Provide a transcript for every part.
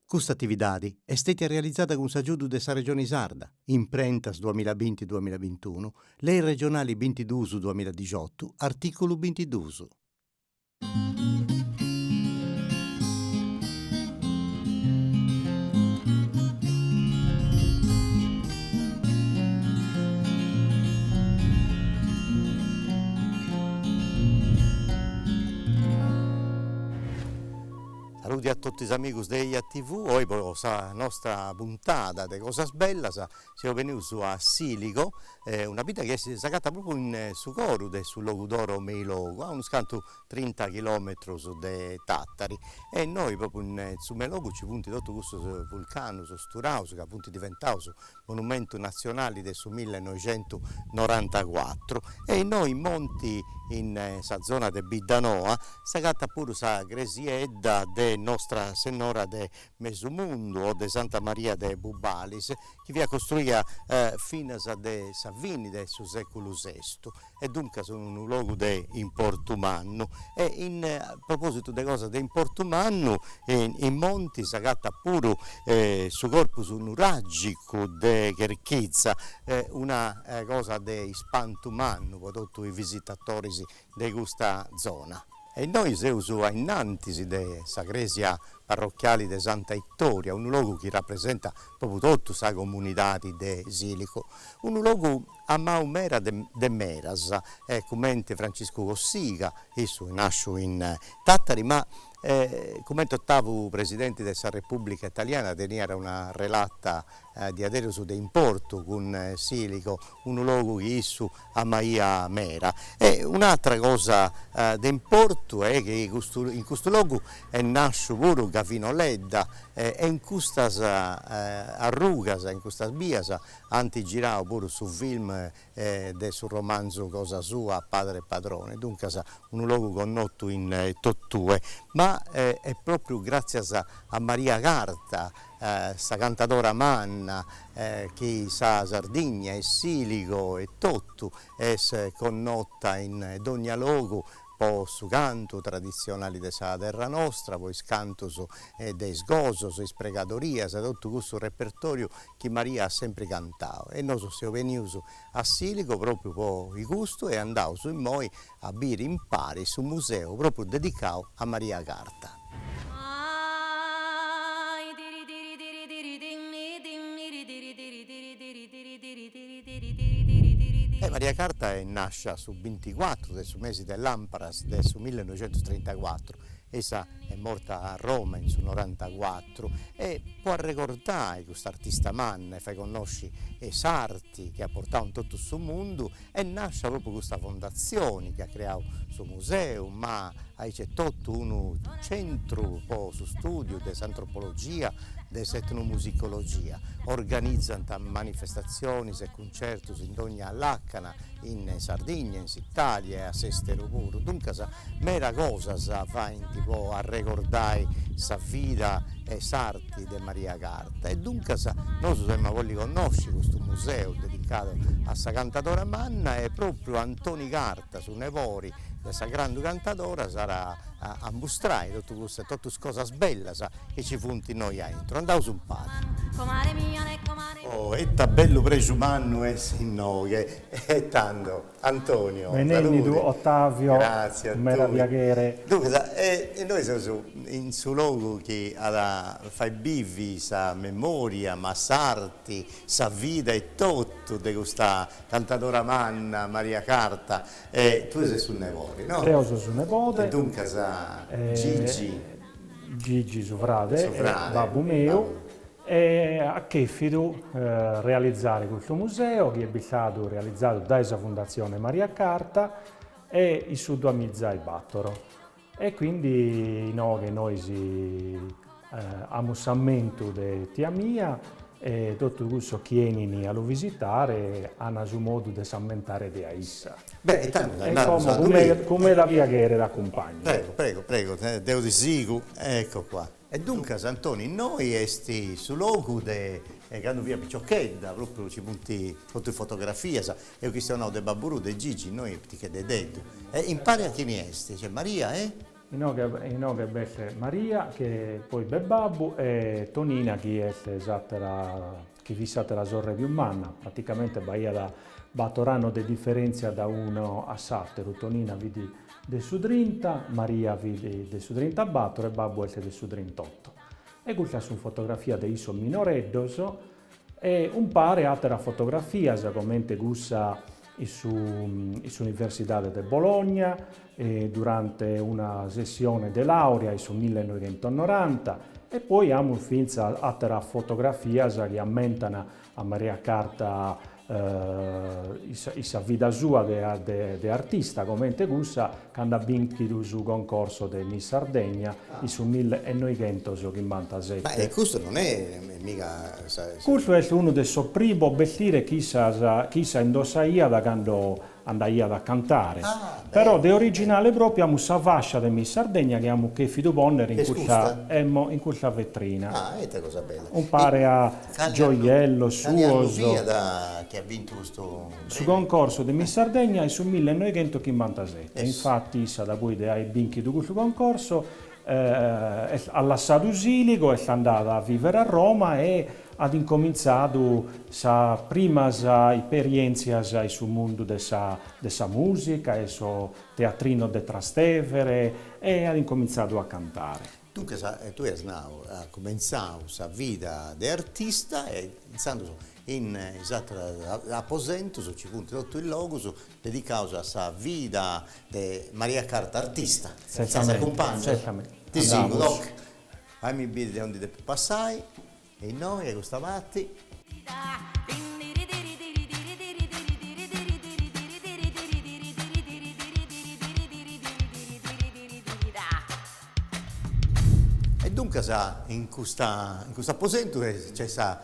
Questa attività è stata realizzata con s'aggiudu de sa Regione Sarda, in Prentas 2020-2021, lei regionali 22-2018, articolo 22. Saluti a tutti gli amici degli TV, oggi per la nostra puntata di Cosas Bellas siamo venuti a Silico, una vita che si è sacata proprio in su Coru, sul luogo d'oro Meilogo, a uno scanto 30 km de Tattari, e noi proprio in su Meilogo ci punti tutto questo vulcano, Sturaus, che appunto è diventato monumento nazionale del 1994, e noi in monti in sa zona de Biddanoa, sacata pure sa gresiedda de Nostra Signora de Mesumundo o de Santa Maria de Bubalis, che via costruita fino a de Savini del secolo VI, e dunque sono un luogo di importo umano. E a proposito di cose di importo umano, in monti sacata pure su corpus nuragico de Cherchizza, una cosa di spanto umano per tutti i visitatori di questa zona. E noi siamo innanzi della Gresia parrocchiale di Santa Vittoria, un luogo che rappresenta proprio tutta la comunità di Silico, un luogo a Maumera de Meras, come Francesco Cossiga, esso nasce in Tattari, ma come ottavo presidente della Repubblica Italiana tenia una relata di aderio su importo con Silico, un luogo che issu a Maia Mera. E un'altra cosa di importo è che in questo luogo è nasce pure Gavino Ledda, e in queste arrugas, in queste vias, hanno girato pure su film sul romanzo Cosa Sua, Padre e Padrone, dunque un luogo connoto in tottue, ma è proprio grazie a Maria Carta, sta cantatora manna, che sa Sardegna e Silico e tutto è connota in ogni luogo, poi su canto tradizionale della terra nostra, poi scanto dei sgosos, spregadoria, tutto questo repertorio che Maria ha sempre cantato. E noi siamo venuti a Silico proprio per il gusto e andiamo su in noi a bere in pari su un museo proprio dedicato a Maria Carta. Maria Carta nasce sul 24 del mese dell'Amparas del 1934, essa è morta a Roma in sul 94, e può ricordare questo artista manna, fa conosci sarti che ha portato in tutto il suo mondo, e nasce proprio questa fondazione che ha creato il suo museo, ma c'è tutto un centro su studio dell'antropologia, dell'etnomusicologia, organizzano manifestazioni e concerti in ogni all'Accana, in Sardegna, in Italia e a Sestero pure. Dunque, mera cosa fa in tipo a ricordare sa vita e sarti di Maria Carta. E dunque, noi siamo quelli che conosci questo museo dedicato a sa cantatora manna, e proprio Antoni Carta, su Nevori, questa grande cantatora, sarà a mostrare tutte queste cose belle che ci funti noi entro. Andiamo su un padre. Oh, è bello presumanno e noi, è tanto. Antonio, Benvenuto Ottavio, grazie a meravigliere. Dunque, e noi siamo in su luogo che fa vivi sa memoria, ma sarti, sa vita e tutto di questa cantatora manna Maria Carta, e tu sei sul Nevori, no? Io sono su nipote. E dunque Gigi su frate, babbo mio. E a che fido realizzare questo museo che è stato realizzato dalla Fondazione Maria Carta e il suo amizza e battoro. E quindi noi si ammussamento di tia mia, e tutto questo chieni a lo visitare hanno su modo di sammentare di Aissa. Beh, come la via che era accompagna. Prego, devo di sigu, ecco qua. E dunque, Antonio, noi esti su luogo che hanno via Picciocchedda, proprio ci punti fotografie, e ho chiesto no, de Baburu, de Gigi, noi ti chiede detto. E impari a chi ne esti, cioè Maria, in belle Maria, che poi Babbu, e Tonina, che è che vissate la sorre di un manna, praticamente Bahia da Batorano di differenza da uno a Sattero, Tonina vidi del su 30, Maria vidi del su 30 Battoro e Babbu è del su 38. E questa su fotografia di Iso Minoreddos e un pare altra fotografia, come gussa all'Università di Bologna durante una sessione di laurea sul 1990 e poi abbiamo finza altra fotografia che ammentano a Maria Carta la vita sua di artista, come gussa quando ha vinto sul concorso di Miss Sardegna sul 1997. Ma questo non è mica... Questo è uno dei suoi primi vestiti che si indossaia da quando andai a cantare. Però di originale proprio abbiamo questa fascia di Miss Sardegna che abbiamo che Fido Bonner in questa vetrina. È cosa bella. Un pare a gioiello, suoso. Che ha vinto questo Sul concorso di Miss Sardegna è sul 1957. Infatti, da cui hai vinto questo concorso, ha lasciato Usilico, è andata a vivere a Roma e ha incominciato sa prima esperienza sul mondo della musica e sul teatrino de Trastevere e ha incominciato a cantare. Dunque, tu hai cominciato la vita di artista e iniziando in aposento, su 58 il logo, dedicato alla vita di Maria Carta artista. Certamente. Ti seguo, doc. Fammi vedere di onde passai e noi che gustavate. E dunque in questo aposento c'è questa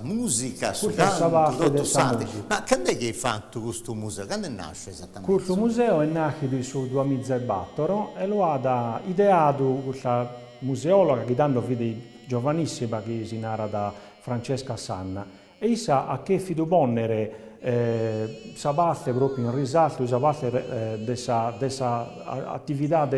musica, su canto, tutto santo. Ma quando è che hai fatto questo museo? Quando nasce esattamente? Questo museo è nato sul 2004 e lo ha ideato questa museologa che danno vede giovanissima che si narra da Francesca Sanna e issa a che Fido Bonnere sabaste proprio in risalto sabaste dessa attività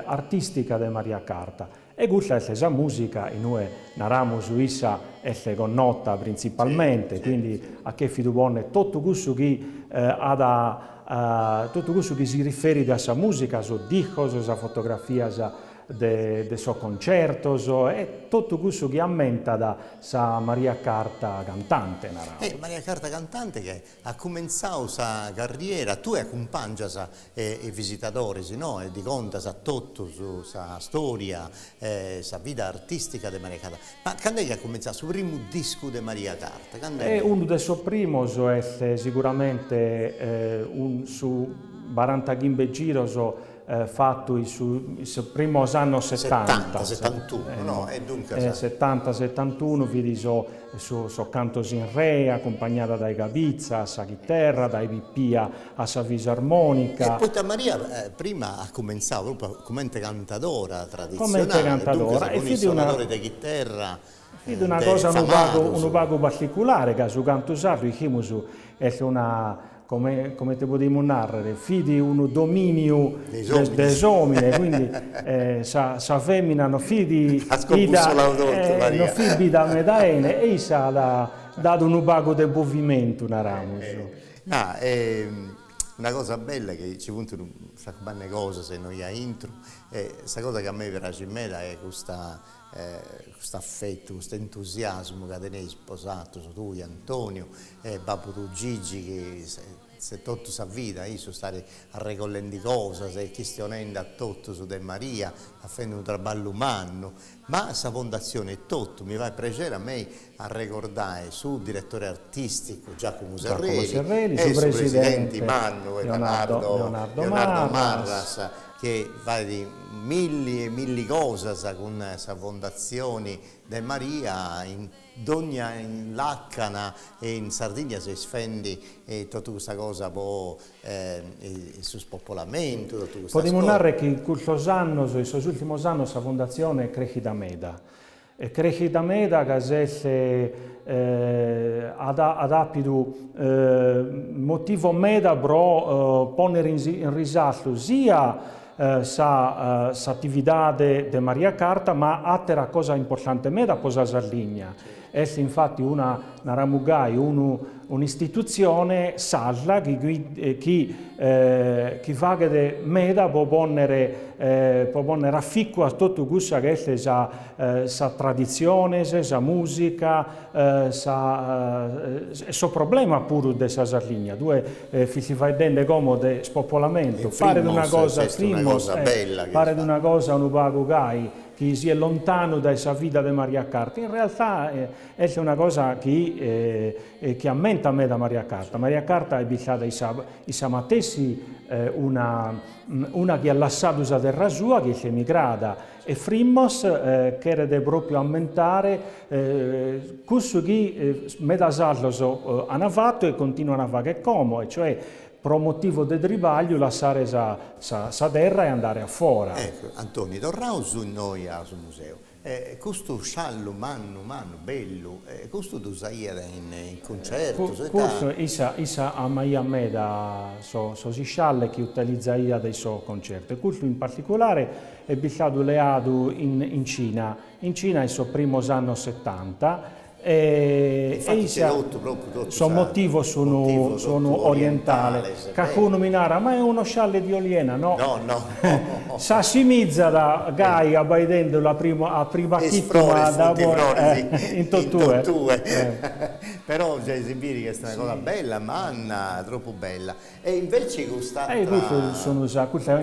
artistica di Maria Carta. E questa è la musica, e noi narramo su essa è connota principalmente, quindi a che Fido Bonne tutto questo che tutto questo che si riferisce a questa musica, su discos, su fotografia, de suo concerto e tutto questo che ammenta da sa Maria Carta cantante. Maria Carta cantante che ha cominciato la sua carriera, tu accompagni i visitatori, no? E di conta sa tutto sulla storia, sa vita artistica di Maria Carta. Ma quando è che ha cominciato il primo disco di Maria Carta? Uno dei suoi primi è sicuramente su 40 Gimbe Giroso fatto sul primo anno 70, 71, no? E dunque 70-71 vidi so cantos in re accompagnata dai Gabizza, a sa chitarra, dai Pippia a sa fisarmonica. E poi Maria prima ha cominciato proprio come cantatora tradizionale, come cantatora e fidi una di chitarra. Fidi una cosa un poco particolare che su canto sardo è una come te potremmo narrare, fidi un dominio dei uomini, quindi sa femmina non fidi non fidi da medaene e sa ha dato un pago di movimento una cosa bella che ci punto un sacco di cose se noi a intro questa cosa che a me piace in me è questo affetto, questo entusiasmo che tenevi sposato su tu, Antonio, Babbo tu Gigi, che se tutta sa vita, io sono stato a recollendo cose, se questionando a tutto su De Maria, facendo un lavoro umano, ma questa fondazione è tutto, mi va piacere a me a ricordare sul direttore artistico Giacomo Serrelli e sul presidente Manno Leonardo Marras, che fa di mille e mille cose con questa fondazione di Maria in Laccana e in Sardegna si sfende tutta questa cosa sul spopolamento. Possiamo narrare che in questi anni, in questi ultimi anni, la fondazione è cresciuta meda. È cresciuta meda che ad apido motivo meda per ponere in risalto sia sa attività de Maria Carta, ma altra cosa importante me da posa Sardigna. È infatti una ramugai, un'istituzione salva che fa che meda può ponere afficco a tutto questo che è sa tradizione, sa musica, so problema pure di Sardigna. Due si fa vedere come de spopolamento, pare di una cosa bella, pare di una cosa un pago gai che si è lontano da essa vita di Maria Carta. In realtà è una cosa che ammenta a me da Maria Carta. Maria Carta è abitata i samatessi una che ha lasciato la terra sua, che è emigrata, e Frimmos che era proprio ammentare questo che Medasallos hanno fatto e continuano a fare come, e cioè pro motivo di tribaglio lasciare sa terra e andare a fuori. Ecco, Antonio, torniamo su noi sul museo. Questo sciallo, manno, bello, questo tu sai in concerto? Questo isa a me da si scialle che utilizza dei suoi concerti. Questo in particolare è stato leato in Cina. In Cina è il primo anno 70. Sono motivo sono orientale, Cacuno Minara, ma è uno scialle di Oliena, no? No. Sa simizza da Gaia baidendo a prima chittima da in tottue. Però già esibire che è una cosa bella, manna, troppo bella. E invece questa in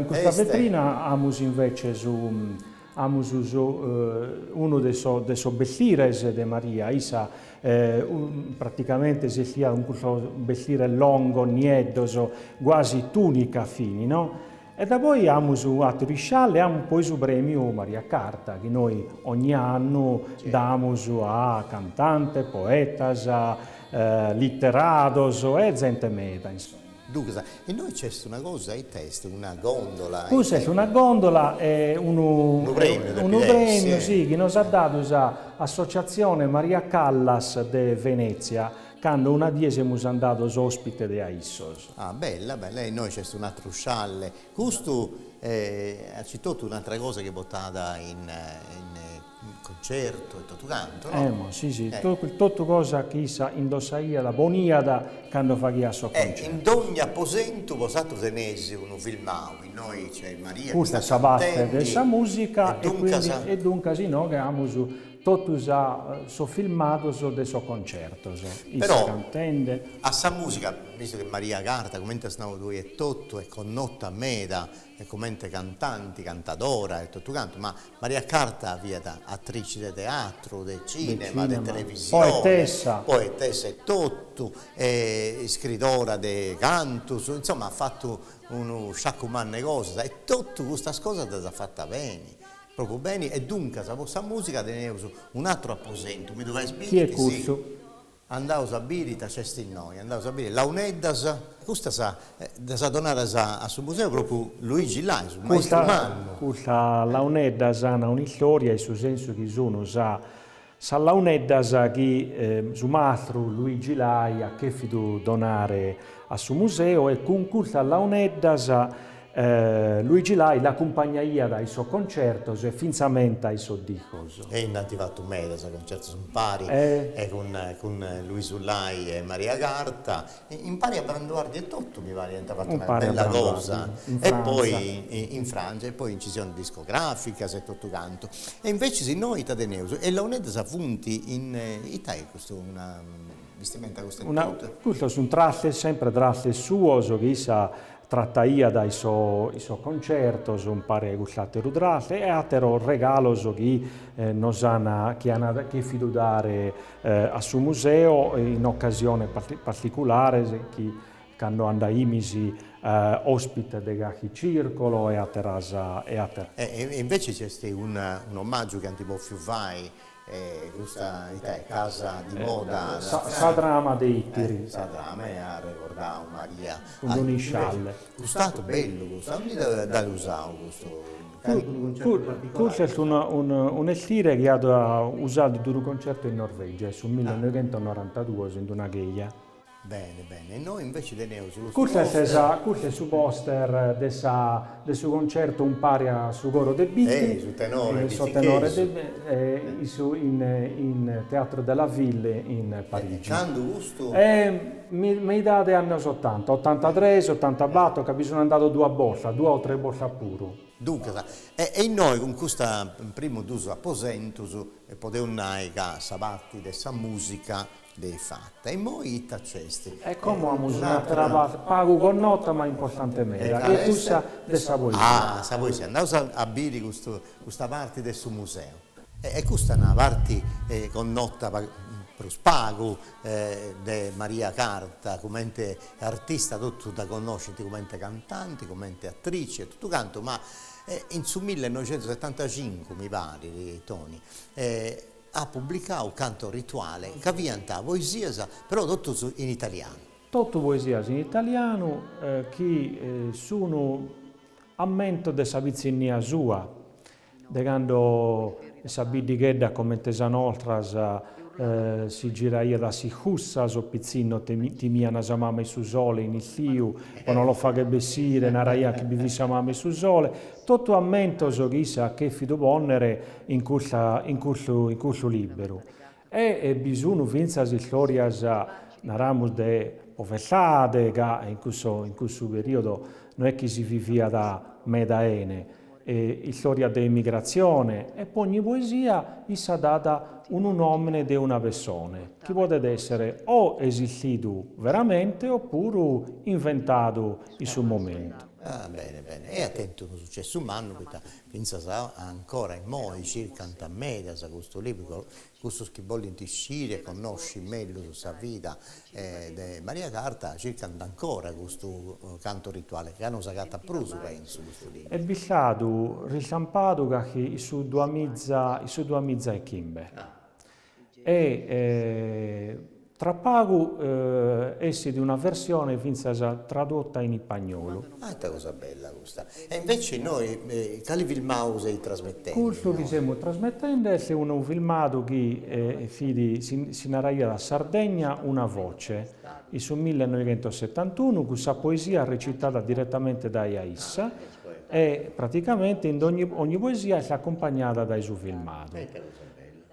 questa vetrina amos invece uno dei suoi vestires di Maria, praticamente si sia un vestire lungo, nieddoso, quasi tunica fini, no? E da poi abbiamo altri scialli, abbiamo poi il premio Maria Carta, che noi ogni anno diamo a cantante, poetas, litteratos e gente meta, insomma. E noi c'è una cosa ai testi, una gondola. Questa è una gondola e un premio sì, che nos ha dato l'associazione Maria Callas de Venezia, quando una die siamo andati ospite di Aissos. Ah, bella, e noi c'è un altro scialle. Questo ha citato un'altra cosa che è buttata in concerto e tutto canto, no? Sì, tutto cosa che indossaia la boniada quando faceva il suo concerto. In ogni apposento posato tenesi uno filmato, noi c'è Maria questa che sta parte della musica e dunque sì, no, che abbiamo tutto so filmato del suo concerto. Però a sa musica, visto che Maria Carta, come stiamo due e tutto, è connota a meda, e come cantadora e tutto canto, ma Maria Carta via da attrice di teatro, di cinema, di televisione, poetessa e tutto, scrittora di canto, insomma ha fatto uno sciacquman cosa, e tutto questa cosa l'ha fatta bene. Proprio bene, e dunque la vostra musica teneva un altro apposento, mi doveva sbirita. Chi è questo? Andavo a birita, c'è noi, andavo a birita. Launeddas, questa sa donare a suo museo proprio Luigi Lai, sul maestro Manno. Questa Launeddas ha una storia, in suo senso che sono sa Launeddas che su maestro Luigi Lai ha chiesto donare a suo museo, e con questa Launeddas Luigi Lai l'accompagnaia dai suoi concerti e finzamente ai suoi discos. E in fatto meglio, i concerti sono pari, con Luigi Lai e Maria Carta, impari a branduardi e tutto, mi pare, è fatto una bella cosa. E poi in Francia, e poi incisione discografica, se tutto canto. E invece se noi Tadeneus, e la UNED sa funti in Italia, questo una vestimenta questo sono traste, sempre traste suo, che sa trattaia dai suoi concerti, un pare gustate rudrate, e altro regalo che fido dare a suo museo in occasione particolare che quando anda imisi ospite del Gachi Circolo e a Terasa e a E invece c'è un omaggio che antipo più vai, questa casa di moda Sadrama dei Ittiri, Sadrama a ricordare Maria con un scialle gustato bello, da usare questo è un stile che ha usato in un concerto in Norvegia sul 1992 in una gheia. Bene, bene. E noi invece teniamo sullo Questo è su poster del suo concerto Un paria su Goro de Bitti, su tenore, in Teatro della Ville in Parigi. Quando gusto? Mi date anni 80, 83, 84, che sono andato due o tre borsa puro. Dunque, e noi con questa primo d'uso apposentus e potevamo sa parte dessa musica dei fatta e noi tacesti. E come un'altra parte, pago con nota ma importantemente, che tu sa dessa poesia. Sa poesia, andiamo a bere questa parte del suo museo. E questa è una parte con nota per spago di Maria Carta, come artista tutto da conoscere, come cantante, come attrice, tutto canto, ma in su 1975 mi pare, Toni, ha pubblicato un canto rituale che canta poesia, però tutto in italiano. Tutto poesia in italiano che sono ammento della vizzinia sua, de quando sa bidighedda come tesanoltras si giraia da si hussa so pizzino timia na samame su sole in il quando lo fa che bessire naraia che bivisa mame su sole tutto ammento so chissà che fido bonnere in curso libero e bisogno vinza si storias naramus de povertà che in questo periodo non è che si vivia da medaene storia di immigrazione e poi ogni poesia essa data un nome di una persona che può essere o esistito veramente oppure inventato in suo momento. Ah, bene, bene. E attento al successo umano, che pensa ancora in moi circa a media sa questo libro, questo che vuole uscire e conosci meglio la vita di Maria Carta, circa ancora questo canto rituale, che hanno sagato a pruso, penso, questo libro. È stato ristampato che su due mizza e Kimber. Tra pago essi di una versione finza tradotta in spagnolo. Ah, è una cosa bella questa. E invece noi, quali filmati sei trasmettendo? Questo che stiamo trasmettendo è un filmato che si narraia da Sardegna una voce, su 1971, questa poesia recitata direttamente da Iaissa e praticamente in ogni poesia è accompagnata dai suoi filmati.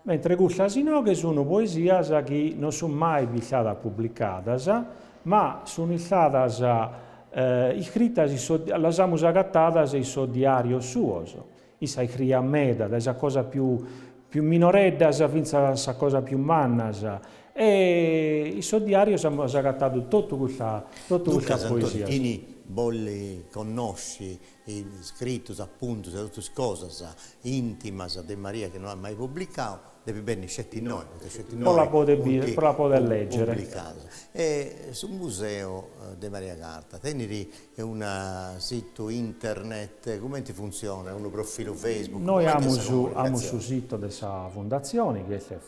Mentre queste che sono poesie che non sono mai state pubblicate, ma sono state scritte, le abbiamo agattate in suo diario suo. Issa scrive a meda, da esa cosa più minoredda fino a cosa più manna. E il suo diario abbiamo agattato tutta questa poesia. Volle conosci i scrittos appunto di tutte le cose intimas di Maria che non ha mai pubblicato, deve bene scetti noi, per la poter leggere. E sul museo di Maria Carta, teneri un sito internet, come ti funziona? Un profilo Facebook? Noi abbiamo sul sito della fondazione, che è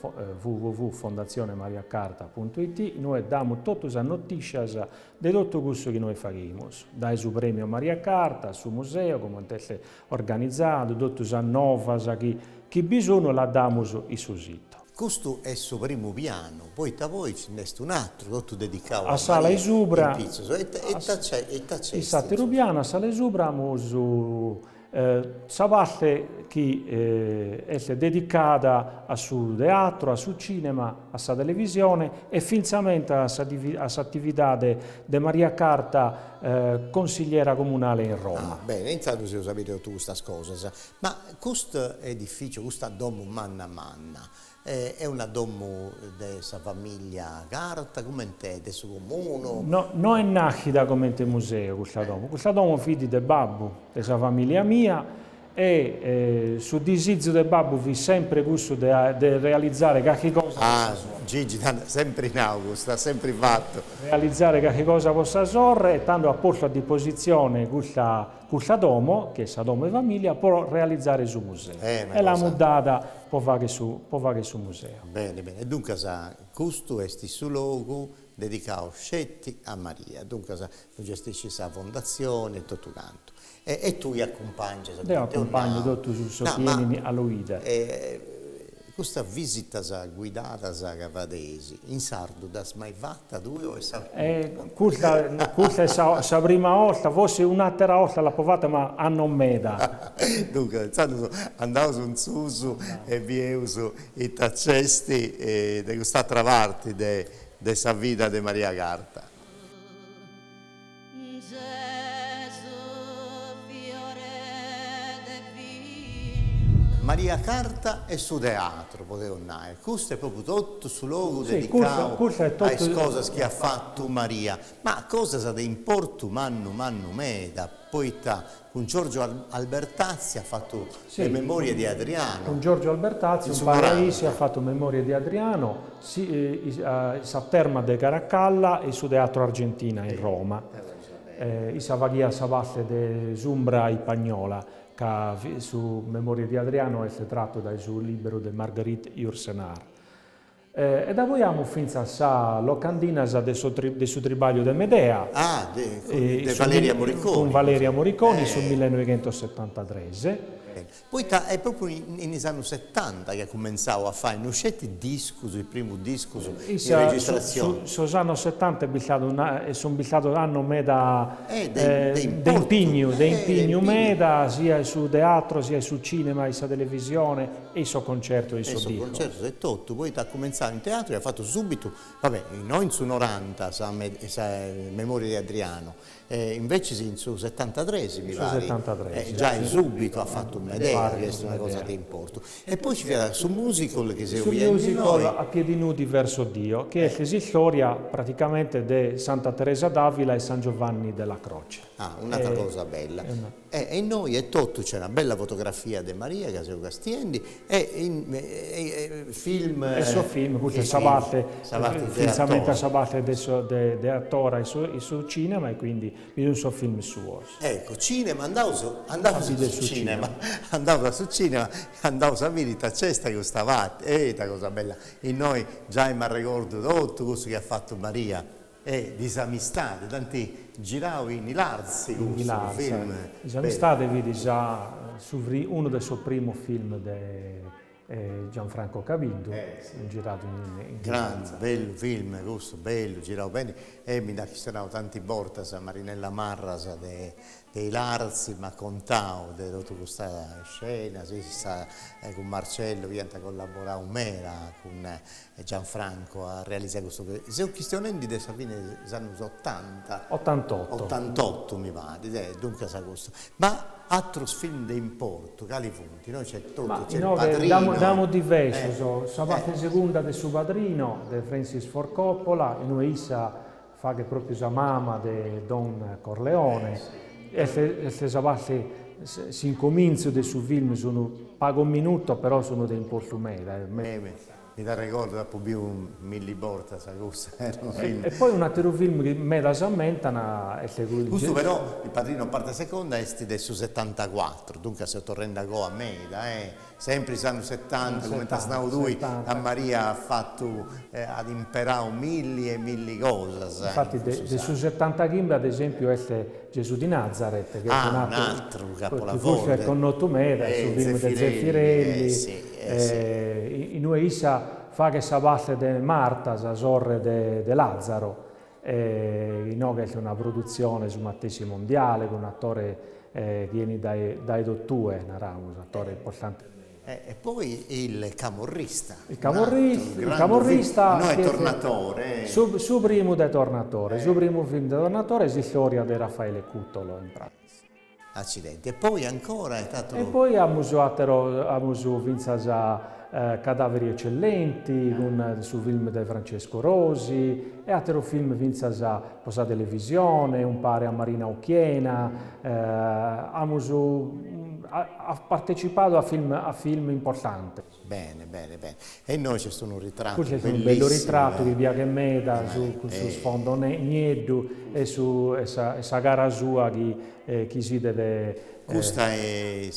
www.fondazionemariacarta.it, noi diamo tutte le notizie di tutto questo che noi facciamo, dai su premio Maria Carta, sul museo, come è organizzato, tutte le nuove che bisogno la diamo sul sito. Questo è il suo primo piano, poi da voi ce n'è un altro, tutto dedicato a Sala Isubra. E Rubiana, a Sala Isubra abbiamo la parte che è dedicata al suo teatro, al suo cinema, alla televisione e finalmente all'attività di Maria Carta, consigliera comunale in Roma. Bene, intanto se lo sapete tutte queste cose, ma questo edificio, questo domo manna manna, è una domo della famiglia Carta, come è del suo comune? No, non è nascita come il museo questa domo figli del babbo, della famiglia mia e sul disizio del babbo vi sempre gusto di realizzare qualche cosa. Ah, Gigi, sempre in Augusta, sempre fatto. Realizzare qualche cosa possa sorre e tanto a posto a disposizione questa domo, che è la domo di famiglia, per realizzare sul museo. E la mudata può fare sul museo. Bene, bene. E dunque, questo è il luogo dedicato scetti a Maria. Dunque, tu gestisci la fondazione e tutto quanto. E tu li accompagni? Io accompagno tutto sul soppieni all'uida. questa visita guidata a Cavadesi, in sardo da mai fatta due o questa è la prima volta, forse un'altra volta la provata ma a non meda. Dunque, andavo su un susu e vi uso i taccesti di quest'altra parte della vita di Maria Carta. Maria Carta e su teatro, potevo andare. Questo è proprio tutto sul luogo dedicato alle cose che ha fatto Maria. Ma cosa di importo mannu meda? Poi con Giorgio Albertazzi ha fatto le memorie di Adriano. Con Giorgio Albertazzi, un paraisi, ha fatto memorie di Adriano, sa terma de Caracalla e su teatro Argentina in Roma. I Savaghia Savasse de Zumbra e Pagnola. Che su Memorie di Adriano è tratto dal suo libro di Marguerite Yourcenar. E da voi abbiamo finito a locandina del suo tribaglio di Medea. Di Valeria Moriconi. Con Valeria Moriconi sul 1973. Poi è proprio negli anni 70 che cominciavo a fare usciti disco, il primo disco in registrazione. Sono anni 70 sono bilato anno meda d'impegno meda sia su teatro sia su cinema sia televisione e su concerto e su disco. Concerto è tutto, poi ha cominciato in teatro e ha fatto subito, vabbè, non su 90 Memoria di Adriano, invece in su 73 mi pare. Già subito ha fatto Medea, che è una cosa di importo. E poi ci viene su musical che si musical a piedi nudi verso Dio, che è la storia praticamente di Santa Teresa d'Avila e San Giovanni della Croce. Un'altra cosa bella. E noi è tutto, c'è una bella fotografia di Maria Caseo Castiendi e film. Il suo film, questo Sabate, finalmente Sabate di attore e su cinema e quindi un suo film suo. Ecco, cinema, andavo su cinema, andavo a vedere la cesta che stava, cosa bella. E noi già mi ricordo tutto questo che ha fatto Maria. Disamistade, tanti giravo in Larzi con questo film. Disamistade vedi già uno dei suoi primi film di Gianfranco Cavildo, girato in grande, bello film, questo bello, giravo bene e mi da chistato tanti volte a Marinella Marras dei Larzi, ma contavo di tutta questa scena, con Marcello che ha collaborato con Gianfranco a realizzare questo. Se ho questione di adesso fine degli anni 80. 88 mi pare, dunque sa questo. Ma altri film di importo, Califonti, noi c'è tutto, c'è il Padrino. Diamo diverso, Sabate seconda del suo padrino, di Francis Ford Coppola, e noi fa che proprio sa mamma di Don Corleone. E se Sabate si incomincia del suo film, sono pago un minuto, però sono di importo meda. Mi da ricordo dopo più Milli Borta, e poi un altro film che me da sammentana è questo però il Padrino parte seconda è del su 74, dunque se tornando a Meda, sempre negli anni 70, come Tasnau lui a Maria ha fatto ad imperare milli e milli cose. Infatti del su 70 Gimba ad esempio è Gesù di Nazareth, che è un altro capolavoro. È con Notto Meda, il film di Zeffirelli. In Ueissa fa che Sabate de Marta, la sorre de Lazzaro, in che è una produzione su Mattesi mondiale con un attore che viene dai dottue, un attore importante. E poi il camorrista. Il camorrista no, è Tornatore. Su primo de Tornatore, su primo film de Tornatore è la storia di Raffaele Cutolo in pratica. Accidenti. E poi ancora è stato. E poi abbiamo vinto Cadaveri eccellenti sul film di Francesco Rosi e altro film vinto a Posa Televisione, un pare a Marina Occhiena. Ha partecipato a film importanti. Bene. E noi c'è stato un ritratto qui c'è un bello ritratto di Via Meda su sfondo Nieddu e su esa gara sua chi si deve. Questa è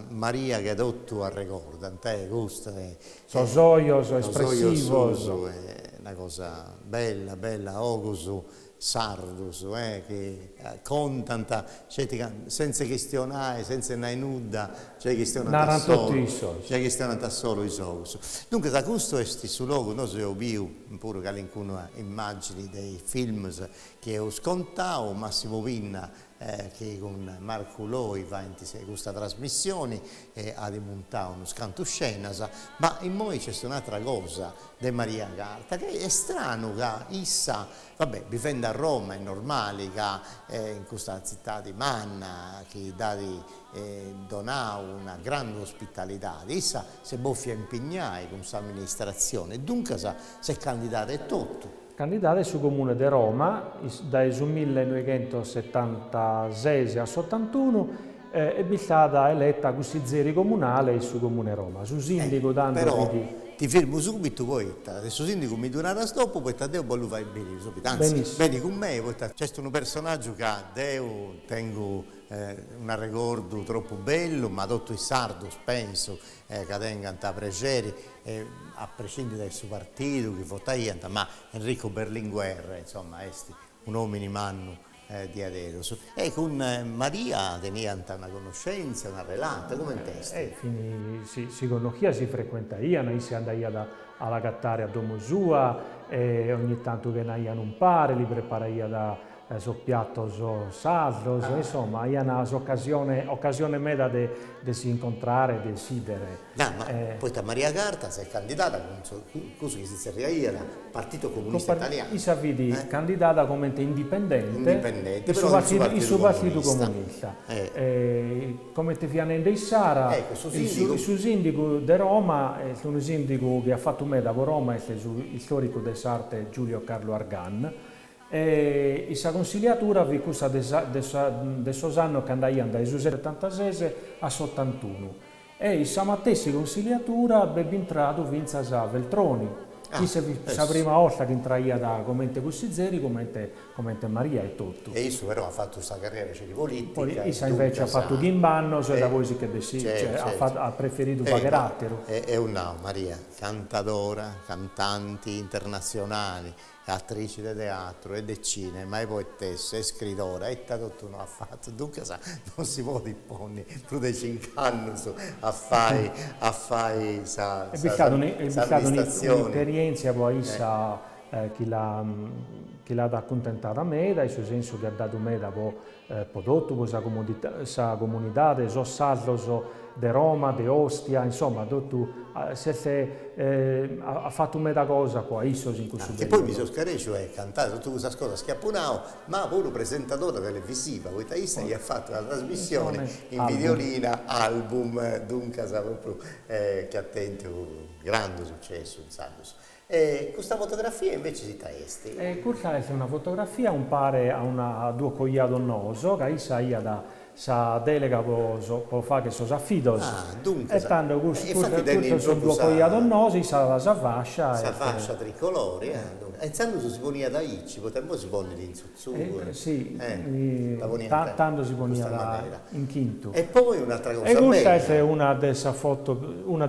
Maria che ha detto a ricordo, questa è. Sosoio, espressivo. È una cosa bella, Ogusu. sardos, che contano, senza questionare, senza nai nuda, c'è questionare solo i soldi. Dunque, da questo è sul luogo, noi abbiamo visto pure alcune immagini dei film che ho scontato, Massimo Vinna, che con Marco Loi va in questa trasmissione ha montato uno scantuscena, ma in noi c'è un'altra cosa di Maria Carta, che è strano che issa, vabbè, vivendo a Roma è normale che in questa città di Manna, che dà di donare una grande ospitalità, issa si boffia impegnare con questa amministrazione, dunque si è candidata e tutto. Candidata sul Comune di Roma dal 1976 al 71 è stata eletta consigliere comunale sul Comune Roma, su sindaco dando però ti fermo subito, poi adesso sindaco mi durerà dopo, poi te devo fare bene subito, anzi bene con me, poi c'è un personaggio che devo, tengo un ricordo troppo bello, ma tutto il sardo penso che tenga a piacere, a prescindere dal suo partito, che vota ma Enrico Berlinguer, insomma, è un uomo in mano di Aderos. E con Maria tenia una conoscenza, una relata, come intesti? Si conosceva, si frequentava, noi si andava alla cattare a domo sua, e ogni tanto che andava un pare, li preparava da so piatto so saldo, insomma, è una occasione meda di si incontrare, di decidere. No, ma poi Maria Carta si è candidata con cosa che si era Partito Comunista Italiano. Si è candidata come indipendente il suo partito comunista. Come te fianende in Sara, il suo sindaco di Roma, è un sindaco che ha fatto meda con Roma, è il storico del Sarte Giulio Carlo Argan. E questa consigliatura vi questa de anni che andava dal 76 a 81 e questa stessa consigliatura aveva entrato vinza a Veltroni. La prima volta che entrava come consigliere, come Maria e tutto. E io però ha fatto questa carriera di politica. Poi issa invece ha fatto Gimbanno, da voi che ha preferito Pagheratero. È una Maria, cantatora, cantanti internazionali, attrice di teatro e di cinema, e poetessa, e scrittora, e tutto non ha fatto. Dunque non si può disporre più di 5 anni a fare un'esperienza, poi issa chi l'ha raccontata a me, dal suo senso che ha dato me da prodotto, questa comunità, so saldo di Roma, di Ostia, insomma, ha fatto meta cosa qua, isso in questo e poi mi sono scareccio e cantare tutte queste cose schiappunao, ma pure presentadora televisiva, poi Taissa gli ha fatto una trasmissione in videolina, album, dunque proprio che attenti un grande successo in Santos. Questa fotografia invece di Taesti? Questa è una fotografia un pare a due cogliato noso, che issa da sa delega può fare che sono affidos. Dunque, e tanto questo sono due cogliato nosi, sa fascia. Sa fascia tricolori, e tanto si poneva da Icci, poi si pone in Zuzzurro. Sì, tanto si poneva in quinto. E poi un'altra cosa bella. E questa è una dessa foto, bella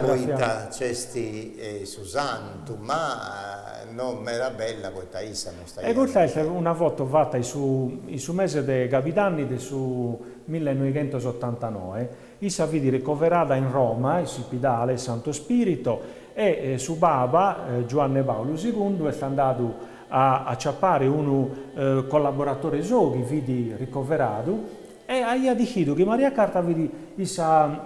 poeta c'esti Susanto, ma non era bella poi Taissa non sta. E questa è una foto fatta su mese dei capitani del su 1989, issa vidi ricoverata in Roma, in ospedale Santo Spirito, e su Baba, Giovanni Paolo II, è andato a ciappare un collaboratore suo che vidi ricoverato, e ha detto che Maria Carta vidi issa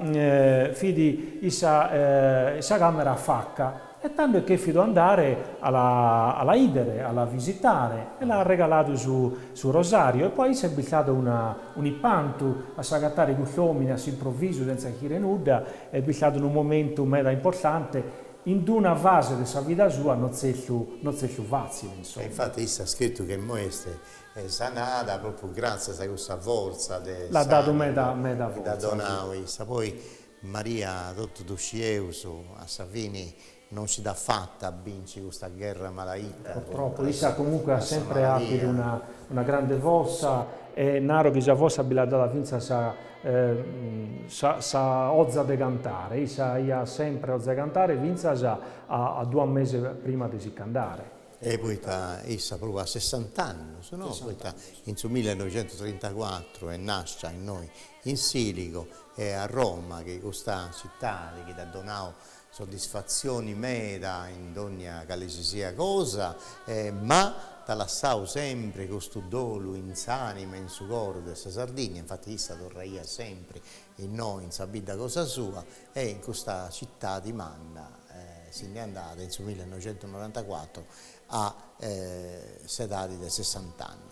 camera a facca. E tanto che fido andare alla idere, alla visitare, e l'ha regalato su Rosario, e poi si è beccato un ipanto a sagattare questi uomini all'improvviso senza chiedere nulla, è beccato in un momento mega importante, in una fase della vita sua non c'è più facile, insomma. E infatti issa ha scritto che Moeste è sanata proprio grazie a questa forza l'ha dato meda forza. Da Donau, poi Maria tutto Duscieus a Savini non si dà fatta a vincere questa guerra malaita. Purtroppo, issa comunque ha sempre avuto una grande forza, e Naro che già forse abbia data vinza sa ozza di cantare, issa ha sempre ozza di cantare, vinza già a 2 mesi prima di si cantare. E poi essa proprio a 60 anni, no? Poi in 1934 e nasce in noi in Silico e a Roma, che questa città che ha donato soddisfazioni meda in ogni qualsiasi cosa, ma t'ha lasciato sempre questo dolo in s'anima, in suo cuore della Sardegna, infatti essa tornaia sempre in noi, in sabida cosa sua, e in questa città di Manna se n'è andata nel 1994 a sedati di 60 anni.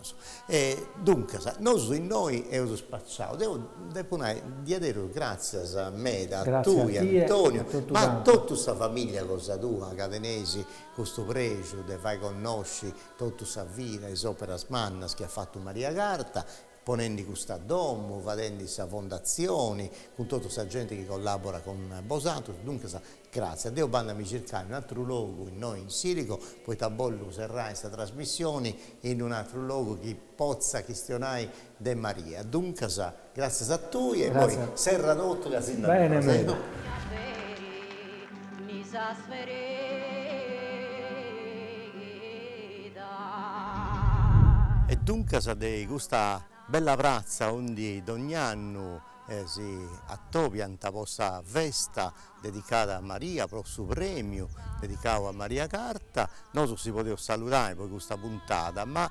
Dunque, noi abbiamo spacciato, devo dire grazie a me, a tu, Antonio, ma a tutta questa famiglia cosa tua, Cadenesi, questo pregio, te fai conosci tutta questa vita, le opere mannas che ha fatto Maria Carta, ponendo questa domo, facendo questa fondazione, con tutta questa gente che collabora con Bosato, dunque grazie a Dio bandami cercare un altro luogo in noi in Sirico, poi tabollo userà questa trasmissione in un altro luogo che pozza questionare de Maria. Dunque grazie a tutti e poi serra tutto che si bene. E dunque di questa bella prazza onde ogni anno si attopianta questa festa dedicata a Maria, per il suo premio dedicato a Maria Carta. Noi si poteva salutare poi questa puntata, ma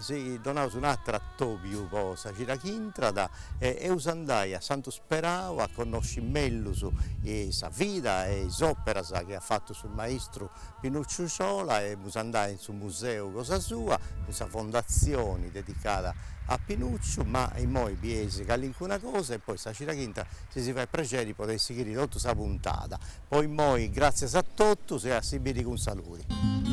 si donava un altro attopio per questa Cirachintrada e usandai a Santo Sperao a conoscere meglio su sa vita e l'opera che ha fatto sul maestro Pinuccio Ciola e usandai sul museo cosa sua, questa fondazione dedicata a Pinuccio, ma in moi biesi una cosa e poi sta Cirachintra si fa piacere di poter seguire tutta questa puntata. Poi moi grazie a tutti e a Sibiri con saluti.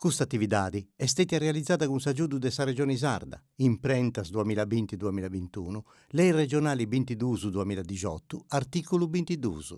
Questa attività è stata realizzata con l'aiuto della Regione Sarda, Imprentas 2020-2021, Lei regionali 22-2018, articolo 22.